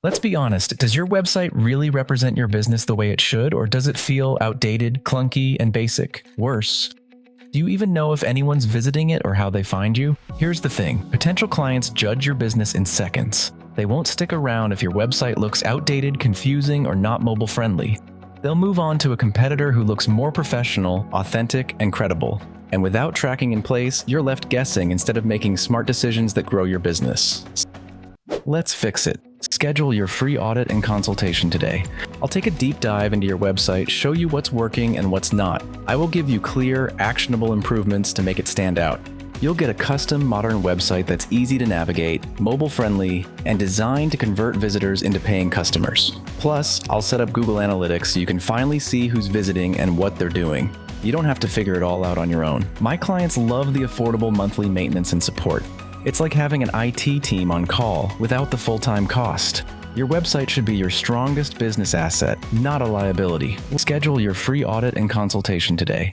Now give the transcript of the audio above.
Let's be honest, does your website really represent your business the way it should, or does it feel outdated, clunky, and basic? Worse, do you even know if anyone's visiting it or how they find you? Here's the thing, potential clients judge your business in seconds. They won't stick around if your website looks outdated, confusing, or not mobile friendly. They'll move on to a competitor who looks more professional, authentic, and credible. And without tracking in place, you're left guessing instead of making smart decisions that grow your business. Let's fix it. Schedule your free audit and consultation today. I'll take a deep dive into your website, show you what's working and what's not. I will give you clear, actionable improvements to make it stand out. You'll get a custom, modern website that's easy to navigate, mobile-friendly, and designed to convert visitors into paying customers. Plus, I'll set up Google Analytics so you can finally see who's visiting and what they're doing. You don't have to figure it all out on your own. My clients love the affordable monthly maintenance and support. It's like having an IT team on call without the full-time cost. Your website should be your strongest business asset, not a liability. Schedule your free audit and consultation today.